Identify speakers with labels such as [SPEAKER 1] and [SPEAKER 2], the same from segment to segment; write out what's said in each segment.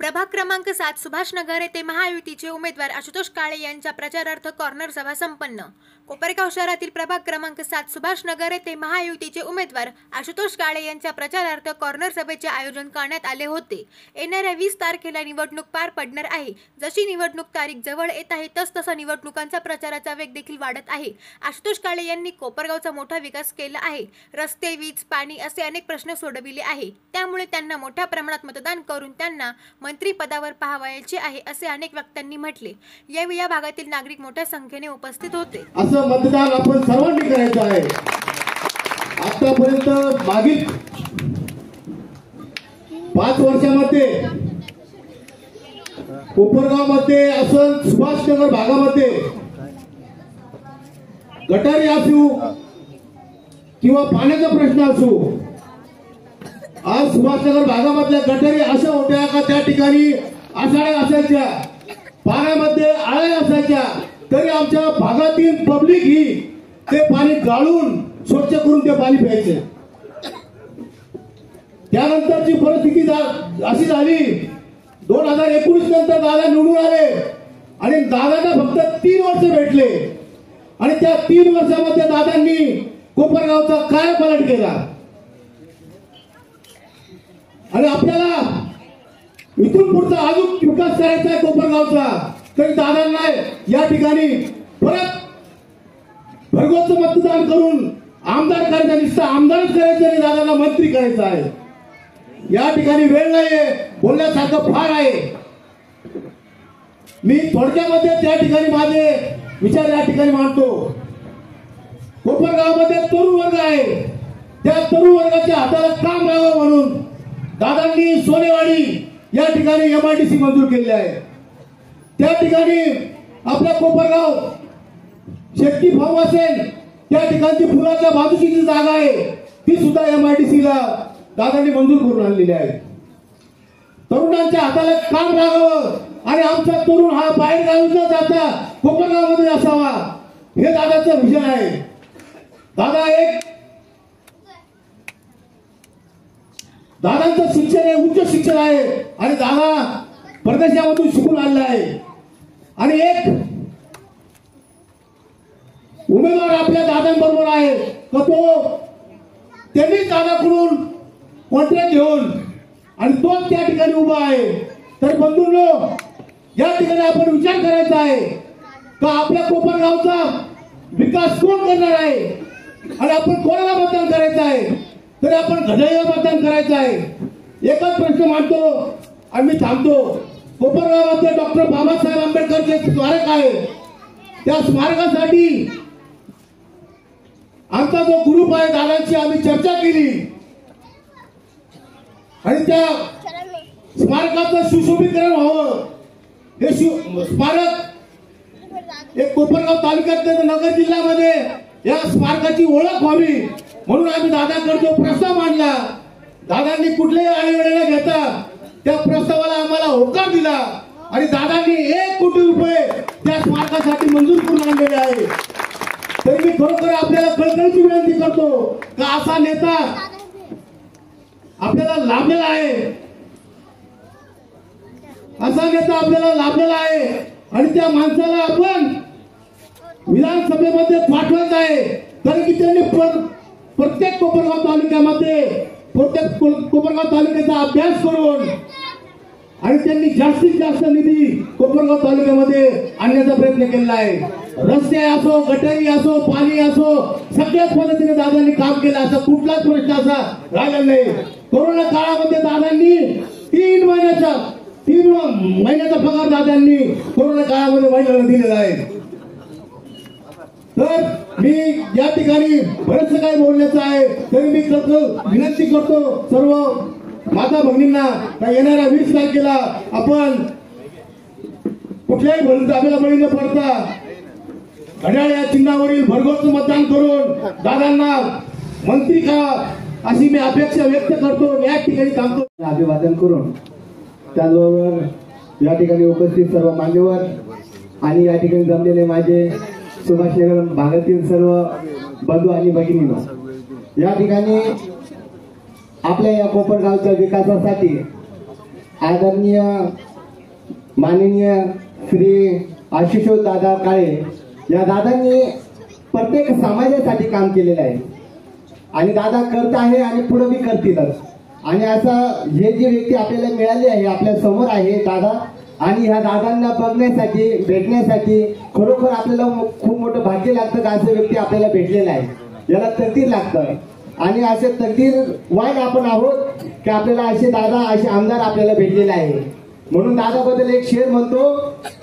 [SPEAKER 1] प्रभाग क्रमांक 7 सुभाषनगर येथे महायुतीचे उमेदवार आशुतोष काळे यांच्या प्रचारार्थ कॉर्नर सभा संपन्न। कोपरगाव शहरातील प्रभाग क्रमांक 7 सुभाषनगर येथे महायुतीचे उमेदवार आशुतोष काळे यांच्या प्रचारार्थ कॉर्नर सभेचे आयोजन करण्यात आले होते। येणाऱ्या 20 तारखेला निवडणूक पार पडणार आहे। जशी निवडणूक तारीख जवळ येत आहे तसतसा निवडणुकांचा प्रचाराचा वेग देखील वाढत आहे। आशुतोष काळे यांनी कोपरगावचा मोठा विकास केला आहे। रस्ते, वीज, पाणी असे अनेक प्रश्न सोडविले आहे। त्यामुळे त्यांना मोठ्या प्रमाणात मतदान करून त्यांना मंत्री पदावर पाहावयाचे आहे असे अनेक वक्त्यांनी म्हटले। यावेळी या भागातील नागरिक मोठ्या संख्येने उपस्थित होते।
[SPEAKER 2] असं मतदान आपण सर्वांनी करायचं आहे। आतापर्यंत मागील 5 वर्षांमध्ये कोपरगाव मध्ये असं सुभाषनगर भागामध्ये गटारी असू किंवा पाण्याचा प्रश्न असू, आज सुभाषनगर भागामधल्या गटारी अशा होत्या का त्या ठिकाणी आषाढ्या असायच्या, पाण्यामध्ये आळ्या असायच्या, तरी आमच्या भागातील पब्लिक ही ते पाणी गाळून स्वच्छ करून ते पाणी प्यायचे। त्यानंतरची परिस्थिती अशी झाली, 2019 नंतर दादा निवडून आले आणि दादांना फक्त 3 वर्ष भेटले आणि त्या 3 वर्षामध्ये दादांनी कोपरगावचा कायापालट केला आणि आपल्याला इथून पुढचा अजून विकास करायचा आहे कोपरगावचा, तरी दादांना या ठिकाणी परत भरघोस मतदान करून आमदार करायचा, नुसता आमदारच करायचं आणि दादांना मंत्री करायचं आहे। या ठिकाणी वेळ नाहीये, बोलण्यासारखं फार आहे। मी थोडक्यामध्ये त्या ठिकाणी माझे विचार या ठिकाणी मांडतो। कोपरगावमध्ये तरुण वर्ग आहे, त्या तरुण वर्गाच्या हाताला काम राहावं म्हणून दादांनी सोनेवाडी या ठिकाणी MIDC मंजूर केले आहे। त्या ठिकाणी आपल्या कोपरगाव शेतकी फार्म असेल, त्या ठिकाणची फुलाच्या बाजूची जी जागा आहे ती सुद्धा MIDC ला दादांनी मंजूर करून आणलेली आहे। तरुणांच्या हाताला काम राहावं आणि आमचा तरुण हा बाहेर गावी न जाता कोपरगावमध्ये असावा, हे दादाचं विजन आहे। दादांचं शिक्षण हे उच्च शिक्षण आहे आणि दादा परदेशामधून शिकून आलेला आहे आणि एक उमेदवार आपल्या दादांबरोबर आहे तर तो त्यांनी दादाकडून कॉन्ट्रॅक्ट घेऊन आणि तोच त्या ठिकाणी उभा आहे। तर बंधूंनो, या ठिकाणी आपण विचार करायचा आहे का आपल्या कोपरगावचा विकास कोण करणार आहे आणि आपण कोणाला मतदान करायचं आहे, तरी आपण घड्याळीला मतदान करायचं आहे। एकच प्रश्न मांडतो आणि मी थांबतो। कोपरगावामध्ये डॉक्टर बाबासाहेब आंबेडकरचे स्मारक आहे, त्या स्मारकासाठी आमचा जो ग्रुप आहे दादांची आम्ही चर्चा केली आणि त्या स्मारकाचं सुशोभीकरण व्हावं। हे स्मारक एक कोपरगाव तालुक्यात नगर जिल्ह्यामध्ये या स्मारकाची ओळख व्हावी म्हणून आम्ही दादांकडे जो प्रस्ताव मांडला, दादांनी कुठलेही आळेवेळे न घेता त्या प्रस्तावाला आम्हाला होकार दिला आणि दादांनी 1 कोटी रुपये त्या स्मारकासाठी मंजूर करून आणलेले आहे। तर मी खरोखर आपल्याला कळकळीची विनंती करतो का असा नेता आपल्याला लाभलेला आहे, असा नेता आपल्याला लाभलेला आहे आणि त्या माणसाला आपण विधानसभेमध्ये पाठवायचं आहे। कारण की त्यांनी प्रत्येक कोपरगाव तालुक्यामध्ये कोपरगाव तालुक्याचा अभ्यास करून आणि त्यांनी जास्तीत जास्त निधी कोपरगाव तालुक्यामध्ये आणण्याचा प्रयत्न केला आहे। रस्ते असो, गटारी असो, पाणी असो, सगळ्याच पद्धतीने दादांनी काम केलं, असा कुठलाच प्रश्न असा राहिला नाही। कोरोना काळामध्ये दादांनी 3 महिन्याचा पगार दादांनी कोरोना काळामध्ये महिलांना दिलेला आहे। तर मी या ठिकाणी बरेचसे काही बोलण्याचं आहे, तरी मी विनंती करतो सर्व माता भगिनींना येणाऱ्या 20 तारखेला आपण कुठल्याही भलत्याला बळी न पडता घड्याळ या चिन्हावरील भरघोस मतदान करून दादांना मंत्री करा अशी मी अपेक्षा व्यक्त करतो। या ठिकाणी थांबतो,
[SPEAKER 3] अभिवादन करून त्याचबरोबर या ठिकाणी उपस्थित सर्व मान्यवर आणि या ठिकाणी जमलेले माझे सुभाषनगर भागातील सर्व बंधू आणि भगिनींनो, या ठिकाणी आपल्या या कोपरगावच्या विकासासाठी आदरणीय माननीय श्री आशिषोष दादा काळे या दादांनी प्रत्येक समाजासाठी काम केलेलं आहे आणि दादा करत आहे आणि पुढे बी करतीलच. आणि असं हे जी व्यक्ती आपल्याला मिळाली आहे आपल्या समोर आहे दादा, आणि ह्या दादांना बघण्यासाठी भेटण्यासाठी खरोखर आपल्याला खूप मोठं भाग्य लागतं का असं व्यक्ती आपल्याला भेटलेला आहे. याला तकदीर लागतं आणि असे तकदीरवान आपण आहोत की आपल्याला असे दादा असे आमदार आपल्याला भेटलेले आहे. म्हणून दादाबद्दल एक शेर म्हणतो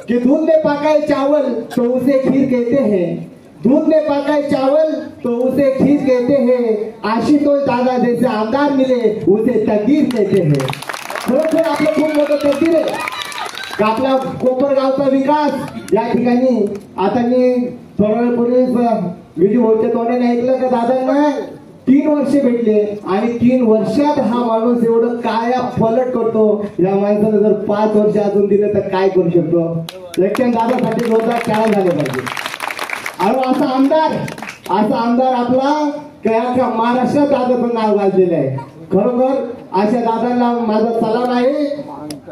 [SPEAKER 3] कि दूध में पकाए चावल तो उसे खीर कहते हैं, दूध में पकाए चावल तो उसे खीर कहते हैं, आशुतोष दादा जैसे आमदार मिले उसे तकदीर कहते हैं. खरोखर आपलं खूप मोठं तकदीर आहे का आपला कोपरगावचा विकास या ठिकाणी. आता मी थोड्या वेळपूर्वीच विजू भाऊच्या तोंडाने ऐकलं का दादांना 3 वर्षे भेटले आणि 3 वर्षात हा माणूस एवढं काया फलट करतो. या माणसानं जर 5 वर्ष अजून दिलं तर काय करू शकतो. एकट्या दादासाठी जोरदार टाळ्या झाले पाहिजे. आणि असा आमदार आपला महाराष्ट्रात दादाचं नाव गाजलेलं आहे. खरोखर अशा दादांना माझा सलाम आहे.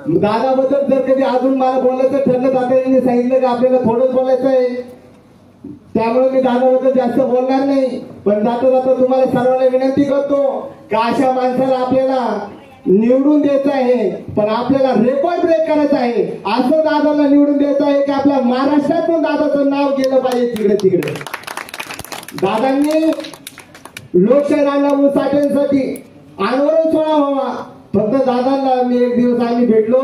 [SPEAKER 3] दादाबद्दल जर कधी अजून मला बोलायचं ठरलं दादांनी सांगितलं की आपल्याला थोडंच बोलायचं आहे, त्यामुळे मी दादाबद्दल जास्त बोलणार नाही. पण जाता जाता तुम्हाला सर्वांना विनंती करतो की अशा माणसाला आपल्याला निवडून द्यायचं आहे, पण आपल्याला रेकॉर्ड ब्रेक करायचं आहे. असं दादाला निवडून द्यायचं आहे की आपल्या महाराष्ट्रातून दादाचं नाव गेलं पाहिजे तिकडे तिकडे. दादांनी लोकशाहीला उसाट्यांसाठी आंदोलन सोहळा व्हावा. फक्त दादांना मी एक दिवस आम्ही भेटलो,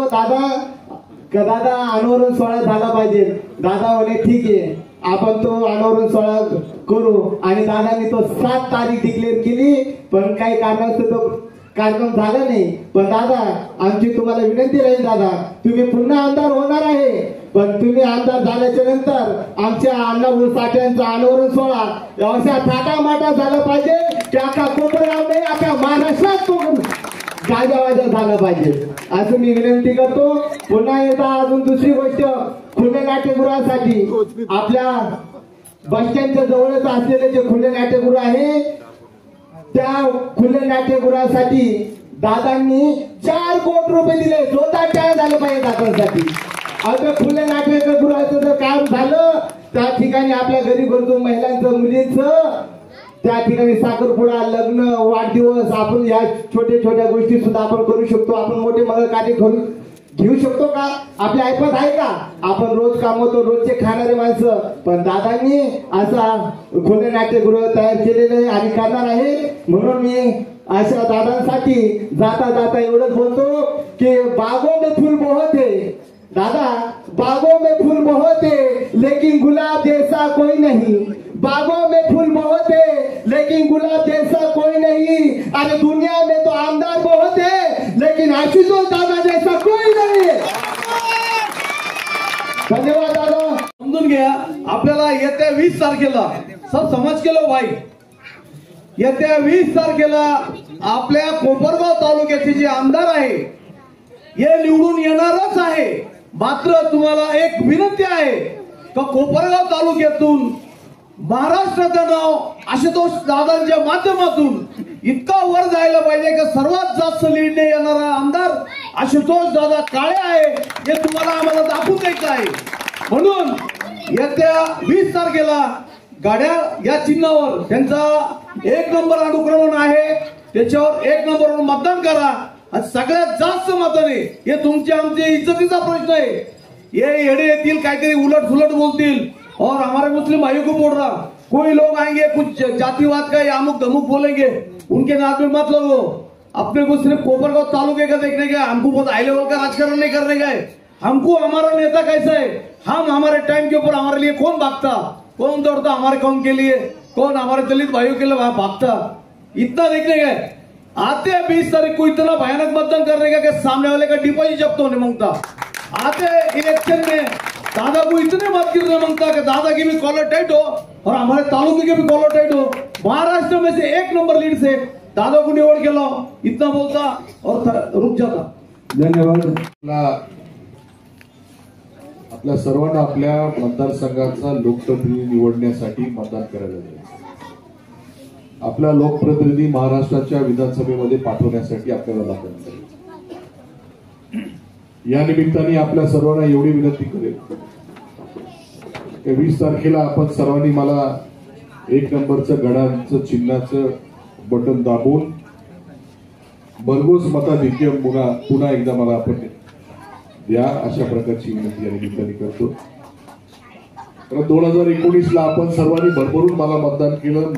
[SPEAKER 3] दादा आंदोलन सोहळा झाला पाहिजे. दादा म्हणे ठीक आहे आपण तो आंदोलन सोहळा करू. आणि दादांनी तो 7 तारीख डिक्लेअर केली, पण काही कारणास्तव तो कार्यक्रम झाला नाही. पण दादा आमची तुम्हाला विनंती राहील, दादा तुम्ही पुन्हा आमदार होणार आहे, पण तुम्ही आमदार झाल्याच्या नंतर आमच्या अण्णाभाऊ साठ्यांचा आंदोलन सोहळा अशा थाटामाटा झाला पाहिजे की अख्खा कोपरगाव नाही अख्खा महाराष्ट्रात तो गाजावाजा झाला पाहिजे असं मी विनंती करतो. पुन्हा एकदा अजून दुसरी गोष्ट, खुल्या नाट्यगृहासाठी आपल्या बस स्टँडच्या जवळच असलेले जे खुले नाट्यगृह आहे त्या खुल्या नाट्यगृहासाठी दादांनी 4 कोटी रुपये दिले. जोरदार टाळ्या झाले पाहिजे दादांसाठी. आता खुल्या नाट्यगृहाचं जर काम झालं त्या ठिकाणी आपल्या गरीब गरजू महिलांचं मुलींचं त्या ठिकाणी साखरपुडा लग्न वाढदिवस आपण या छोट्या छोट्या गोष्टी सुद्धा आपण करू शकतो. आपण मोठे मंगल कार्य करू घेऊ शकतो का. आपल्या ऐपत आहे का. आपण रोज कामवतो रोजचे खाणारे माणसं, पण दादांनी असा खुले नाट्यगृह तयार केलेलं आहे आणि करणार आहे. म्हणून मी अशा दादांसाठी जाता जाता एवढंच बोलतो की बागों में फूल बहुत है दादा, बागों में फूल बहुत है लेकिन गुलाब जैसा कोई नहीं, बागों में फूल बहुत है लेकिन गुलाब जैसा कोई नहीं. अरे दुनिया में तो आमदार बहुत है लेकिन आशुतोष दादा जैसा कोई नहीं. धन्यवाद दादा.
[SPEAKER 4] समजून घ्या आपल्याला येत्या 20 तारखेला सब समज केलं भाई, येत्या 20 तारखेला आपल्या कोपरगाव तालुक्याचे जे आमदार आहे हे निवडून येणारच आहे. मात्र तुम्हाला एक विनंती आहे का कोपरगाव तालुक्यातून महाराष्ट्राचं नाव आशुतोष दादांच्या माध्यमातून इतका वर जायला पाहिजे की सर्वात जास्त लीडने येणारा आमदार आशुतोष दादा काळे आहे हे तुम्हाला आम्हाला दाखवून द्यायचं आहे. म्हणून येत्या 20 तारखेला गाड्या या चिन्हावर त्यांचा 1 नंबर अनुक्रमण आहे, त्याच्यावर 1 नंबरवर मतदान करा. सगळ्यात जास्त मताने हे तुमच्या आमच्या इज्जतीचा प्रश्न आहे. ये येडे येतील काहीतरी उलट सुलट बोलतील और हमारे मुस्लिम भाइयों को बोल रहा कोई लोग आएंगे कुछ जातिवाद का या अमुक धमुक बोलेंगे, उनके नाम में मत लगो. अपने को सिर्फ कोपरगांव तालुके का देखने का, हमको बहुत हाई लेवल का राजकारण नहीं करने का है. हमको हमारा नेता कैसा है, हम हमारे टाइम के ऊपर हमारे लिए कौन भागता, कौन दौड़ता हमारे कौम के लिए, कौन हमारे दलित भाइयों के लिए भागता, इतना देखने का है. आते हैं 20 तारीख को इतना भयानक मतदान करने का कि सामने वाले का डिपॉजिट जब्त होने मांगता. आते इलेक्शन में दादा को इतने मत गिरने मांगता कि दादा की भी कॉलर टाइट हो और हमारे तालुके के भी कॉलर टाइट हो. महाराष्ट्र में से 1 नंबर लीड से दादा को निवड केला. इतना बोलता और रुक जाता.
[SPEAKER 3] धन्यवाद.
[SPEAKER 5] आपल्या सर्वांना आपल्या मतदारसंघाचा लोकप्रतिनिधी निवडण्यासाठी मतदान करायला जायचं. आपला लोकप्रतिनिधी महाराष्ट्राच्या विधानसभेमध्ये पाठवण्यासाठी आपल्याला मतदान करायचं. या निमित्ताने आपल्या सर्वांना एवढी विनंती करेल की 20 तारखेला आपण सर्वांनी मला 1 नंबरचं घड्याळाचं चिन्हाचं बटन दाबून भरघोस मताधिक्य पुन्हा एकदा मला आपण द्या, अशा प्रकारची विनंती या निमित्ताने करतो. तर 2019ला आपण सर्वांनी भरभरून मला मतदान केलं,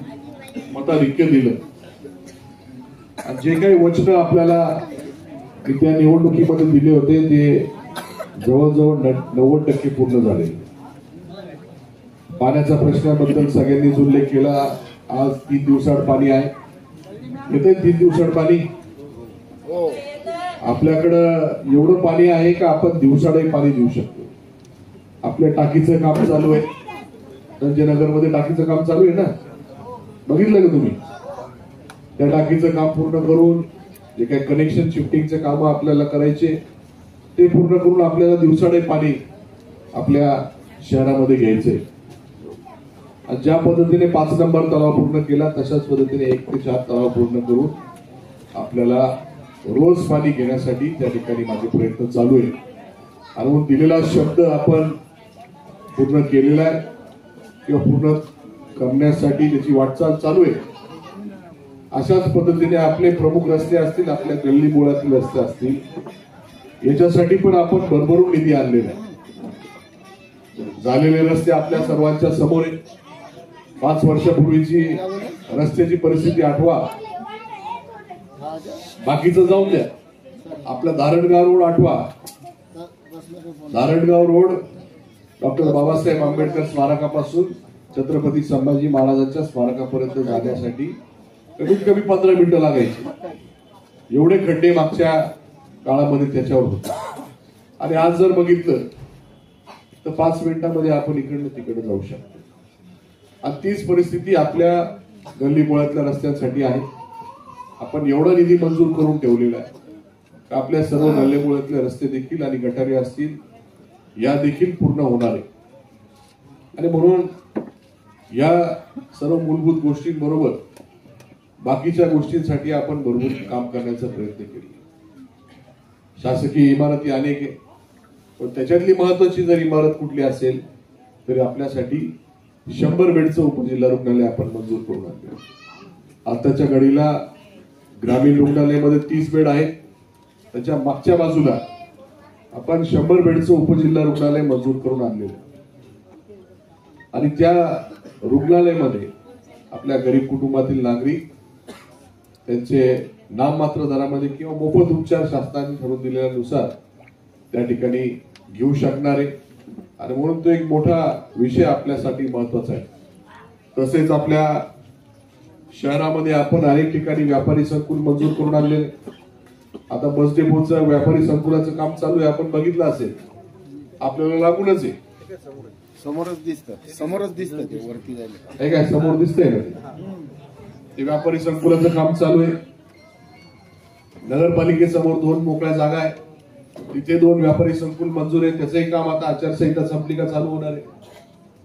[SPEAKER 5] मताधिक्य दिलं आणि जे काही वचन आपल्याला त्या निवडणुकीमध्ये दिले होते ते जवळजवळ 90% पूर्ण झाले. पाण्याच्या प्रश्नाबद्दल सगळ्यांनीच उल्लेख केला. आज 3 दिवसाआड पाणी आहे. येते 3 दिवसाआड पाणी. आपल्याकडं एवढं पाणी आहे का आपण दिवसाआडही पाणी देऊ शकतो. आपल्या टाकीचं काम चालू आहे. संजयनगरमध्ये टाकीचं काम चालू आहे ना, बघितलं का तुम्ही? त्या टाकीचं काम पूर्ण करून जे काही कनेक्शन शिफ्टिंगचे काम आपल्याला करायचे ते पूर्ण करून आपल्याला दिवसाडे पाणी आपल्या शहरामध्ये घ्यायचंय. ज्या पद्धतीने 5 नंबर तलाव पूर्ण केला तशाच पद्धतीने 1 ते 4 तलाव पूर्ण करून आपल्याला रोज पाणी घेण्यासाठी त्या ठिकाणी माझे प्रयत्न चालू आहे. आणि दिलेला शब्द आपण पूर्ण केलेला आहे किंवा पूर्ण करण्यासाठी त्याची वाटचाल चालू आहे. अशाच पद्धतीने आपले प्रमुख रस्ते असतील, आपल्या गल्ली बोळातील रस्ते असतील, याच्यासाठी पण आपण भरभरून निधी आणलेला आहे. झालेले रस्ते आपल्या सर्वांच्या समोर आहे. 5 वर्षापूर्वीची रस्त्याची परिस्थिती आठवा, बाकीचं जाऊन द्या. आपला धारणगाव रोड आठवा. धारणगाव रोड डॉक्टर बाबासाहेब आंबेडकर स्मारकापासून छत्रपती संभाजी महाराजांच्या स्मारकापर्यंत जाण्यासाठी कमीत कमी 15 मिनिटं लागायची. एवढे खड्डे मागच्या काळामध्ये त्याच्यावर होते. आणि आज जर बघितलं तर 5 मिनिटांमध्ये आपण इकडनं तिकडे जाऊ शकतो. आणि तीच परिस्थिती आपल्या गल्ली बोळातल्या रस्त्यांसाठी आहे. आपण एवढा निधी मंजूर करून ठेवलेला आहे की आपल्या सर्व गल्ली बोळातले रस्ते देखील आणि गटारी असतील या देखील पूर्ण होणार आहे. आणि म्हणून या सर्व मूलभूत गोष्टींबरोबर बाकीच्या गोष्टींसाठी आपण भरपूर काम करण्याचा प्रयत्न केला. शासकीय इमारती अनेक आहे, पण त्याच्यातली महत्वाची जर इमारत कुठली असेल तरी आपल्यासाठी 100 बेडचं उपजिल्हा रुग्णालय आपण मंजूर करून आणले. आताच्या घडीला ग्रामीण रुग्णालयामध्ये 30 बेड आहेत. त्याच्या मागच्या बाजूला आपण 100 बेडचं उपजिल्हा रुग्णालय मंजूर करून आणलेलं. आणि त्या रुग्णालयामध्ये आपल्या गरीब कुटुंबातील नागरिक त्यांचे नाममात्र दरामध्ये किंवा मोफत उपचार शासनाने ठरवून दिलेल्यानुसार त्या ठिकाणी घेऊ शकणार आहे. आणि म्हणून तो एक मोठा विषय आपल्यासाठी महत्वाचा आहे. तसेच आपल्या शहरामध्ये आपण अनेक ठिकाणी व्यापारी संकुल मंजूर करून आणलेले. आता बस डेपोचं व्यापारी संकुलाचं काम चालू आहे. आपण बघितलं असेल, आपल्याला लागूनच आहे.
[SPEAKER 6] समोरच दिसत ते वरती जायला.
[SPEAKER 5] हे काय समोर दिसतंय ना, ते व्यापारी संकुलाचं काम चालू आहे. नगरपालिकेसमोर 2 मोकळ्या जागा आहे, तिथे 2 व्यापारी संकुल मंजूर आहे. त्याचंही काम आता आचारसंहिता संपली का चालू होणार आहे.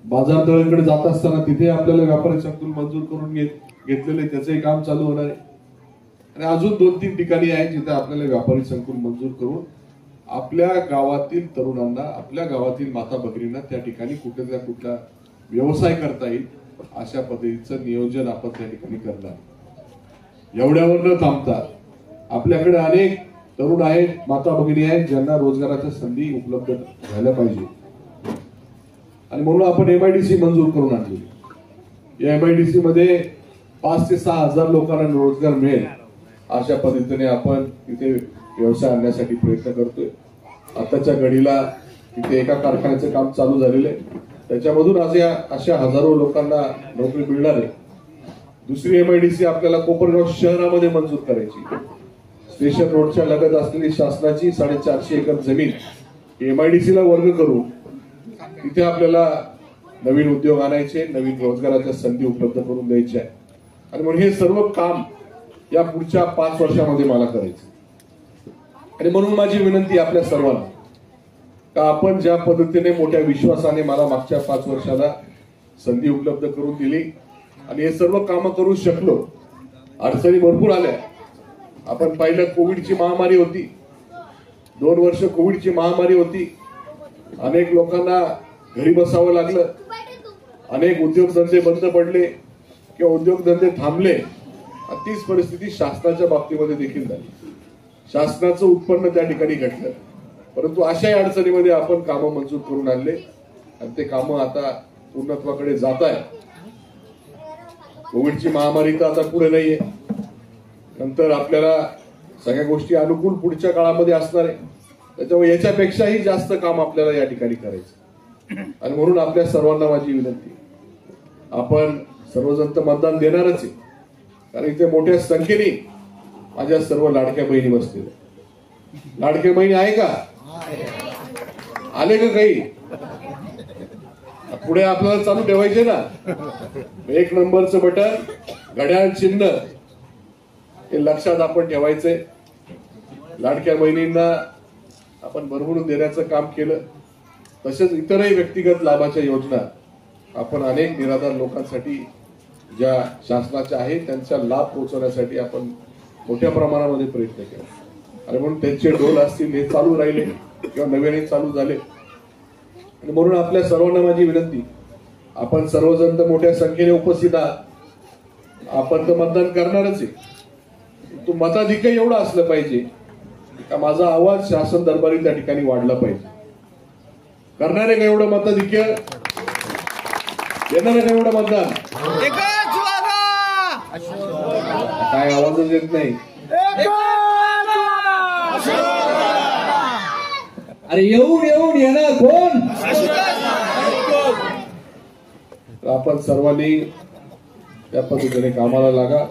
[SPEAKER 5] बाजार तळाकडे जात असताना तिथे आपल्याला व्यापारी संकुल मंजूर करून घेतलेले, त्याचंही काम चालू होणार आहे. आणि अजून 2-3 ठिकाणी आहे जिथे आपल्याला व्यापारी संकुल मंजूर करून आपल्या गावातील तरुणांना, आपल्या गावातील माता भगिनींना त्या ठिकाणी कुठल्या कुठला व्यवसाय करता येईल अशा पद्धतीचं नियोजन आपण त्या ठिकाणी करणार. एवढ्यावर न थांबता आपल्याकडे अनेक तरुण आहेत, माता भगिनी आहेत ज्यांना रोजगाराच्या संधी उपलब्ध झाल्या पाहिजे. आणि म्हणून आपण MIDC मंजूर करून आणली. या MIDC मध्ये 5 ते 6 हजार लोकांना रोजगार मिळेल अशा पद्धतीने आपण तिथे व्यवसाय आणण्यासाठी प्रयत्न करतोय. आताच्या घडीला तिथे एका कारखान्याचं काम चालू झालेलं आहे. त्याच्यामधून आज या अशा हजारो लोकांना नोकरी मिळणार आहे. दुसरी MIDC आपल्याला कोपरगाव शहरामध्ये मंजूर करायची. स्टेशन रोडच्या लगत असलेली शासनाची 450 एकर जमीन MIDC ला वर्ग करून तिथे आपल्याला नवीन उद्योग आणायचे, नवीन रोजगाराच्या संधी उपलब्ध करून द्यायच्या आहे. आणि म्हणून हे सर्व काम या पुढच्या 5 वर्षामध्ये मला करायचं. आणि म्हणून माझी विनंती आपल्या सर्वांना का आपण ज्या पद्धतीने मोठ्या विश्वासाने मला मागच्या 5 वर्षाला संधी उपलब्ध करून दिली आणि हे सर्व कामं करू शकलो. अडचणी भरपूर आल्या. आपण पाहिलं, कोविडची महामारी होती. 2 वर्ष कोविडची महामारी होती, अनेक लोकांना घरी बसावं लागलं, अनेक उद्योगधंदे बंद पडले किंवा उद्योगधंदे थांबले. आणि तीच परिस्थिती शासनाच्या बाबतीमध्ये देखील झाली. शासनाचं उत्पन्न त्या ठिकाणी घटलं, परंतु अशाही अडचणीमध्ये आपण कामं मंजूर करून आणले आणि ते कामं आता पूर्णत्वाकडे जात आहे. कोविडची महामारी तर आता पुढे नाहीये, नंतर आपल्याला सगळ्या गोष्टी अनुकूल पुढच्या काळामध्ये असणार आहे. त्याच्यामुळे याच्यापेक्षाही जास्त काम आपल्याला या ठिकाणी करायचं. आणि म्हणून आपल्या सर्वांना माझी विनंती, आपण सर्वजण तर मतदान देणारच आहे, कारण इथे मोठ्या संख्येने माझ्या सर्व लाडक्या बहिणी बसलेल्या. लाडक्या बहिणी आहे का? आले का काही? पुढे आपल्याला चालू ठेवायचे ना. 1 नंबरचं बटन, घड्याळ चिन्ह हे लक्षात आपण ठेवायचंय. लाडक्या बहिणींना आपण भरभरून देण्याचं काम केलं. तसेच इतरही व्यक्तिगत लाभाच्या योजना आपण अनेक निराधार लोकांसाठी ज्या शासनाच्या आहेत त्यांचा लाभ पोहोचवण्यासाठी आपण मोठ्या प्रमाणामध्ये प्रयत्न केला. आणि म्हणून त्यांचे डोल असतील हे चालू राहिले किंवा नव्याने चालू झाले. आणि म्हणून आपल्या सर्वांना माझी विनंती, आपण सर्वजण तर मोठ्या संख्येने उपस्थित आहात, आपण तर मतदान करणारच आहे. तो मताधिक्य एवढं असलं पाहिजे का माझा आवाज शासन दरबारी त्या ठिकाणी वाढला पाहिजे. करणार आहे का एवढं मताधिक्य? येणार आहे का एवढं मतदान? काय आवाजच येत नाही.
[SPEAKER 7] अरे येऊन येणार कोण?
[SPEAKER 5] आपण सर्वांनी त्या पद्धतीने कामाला लागा.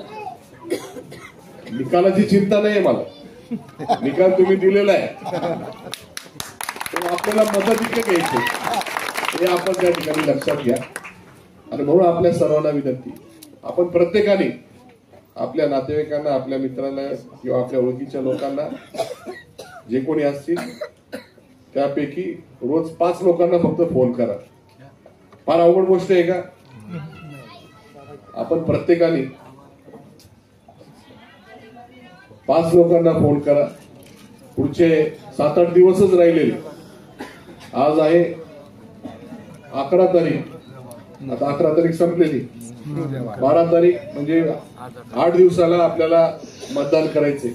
[SPEAKER 5] निकालाची चिंता नाही मला, निकाल तुम्ही दिलेला आहे, आपल्याला मताधिक्य घ्यायचे हे आपण त्या ठिकाणी लक्षात घ्या. आणि म्हणून आपल्या सर्वांना विनंती, आपण प्रत्येकाने आपल्या नातेवाईकांना, आपल्या मित्रांना किंवा आपल्या ओळखीच्या लोकांना जे कोणी असतील त्यापैकी रोज 5 लोकांना फक्त फोन करा. फार अवघड गोष्ट आहे का? आपण प्रत्येकाने 5 लोकांना फोन करा. पुढचे 7-8 दिवसच राहिलेले. आज आहे 11 तारीख, आता 11 तारीख संपलेली, 12 तारीख म्हणजे 8 दिवसाला आपल्याला मतदान करायचे.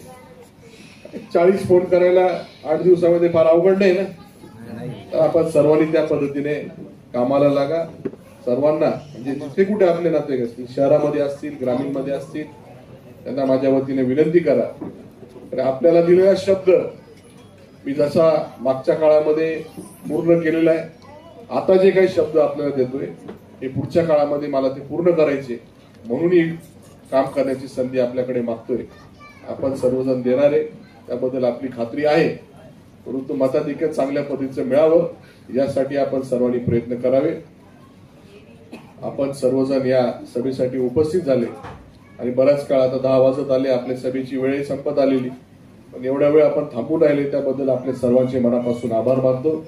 [SPEAKER 5] 40 फोन करायला 8 दिवसामध्ये फार अवघड नाही ना. तर आपण सर्वांनी त्या पद्धतीने कामाला लागा. सर्वांना म्हणजे जिथे कुठे आपले नातेवाईक असतील, शहरामध्ये असतील, ग्रामीण मध्ये असतील, त्यांना माझ्या वतीने विनंती करा. तर आपल्याला दिलेला शब्द मी जसा मागच्या काळामध्ये पूर्ण केलेला आहे, आता जे काही शब्द आपल्याला देतोय हे पुढच्या काळामध्ये मला ते पूर्ण करायचे, म्हणून ही काम करण्याची संधी आपल्याकडे मागतोय. आपण सर्वजण देणार आहे त्याबद्दल आपली खात्री आहे. परंतु मताधिक्य चांगल्या पद्धतीचं मिळावं यासाठी आपण सर्वांनी प्रयत्न करावे. आपण सर्वजण या सभेसाठी उपस्थित झाले आणि बराच काळ आता 10 वाजत आले, आपल्या सभेची वेळही संपत आलेली, पण एवढ्या वेळ आपण थांबून राहिले त्याबद्दल आपले सर्वांचे मनापासून आभार मानतो.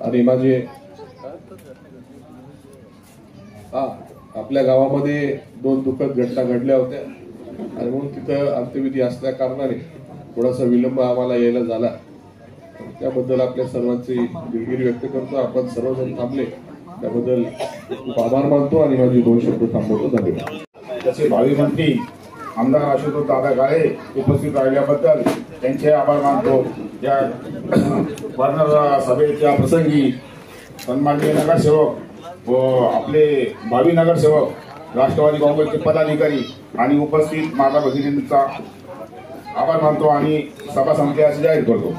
[SPEAKER 5] आणि माझे आपल्या गावामध्ये 2 दुःखद घटना घडल्या होत्या आणि म्हणून तिथं अंत्यविधी असल्या कारणाने थोडासा विलंब आम्हाला यायला झाला. त्याबद्दल आपल्या सर्वांची दिलगिरी व्यक्त करतो. आपण सर्वजण थांबले त्याबद्दल खूप आभार मानतो आणि माझी 2 शब्द थांबवतो. धन्यवाद.
[SPEAKER 6] जसे भावी मंत्री आमदार आशुतोष दादा काळे उपस्थित राहिल्याबद्दल त्यांचे आभार मानतो. या कर्नल सभेच्या प्रसंगी सन्माननीय नगरसेवक व आपले भावी नगरसेवक, राष्ट्रवादी काँग्रेसचे पदाधिकारी आणि उपस्थित माता भगिनींचा आभार मानतो आणि सभा संपली असे जाहीर करतो.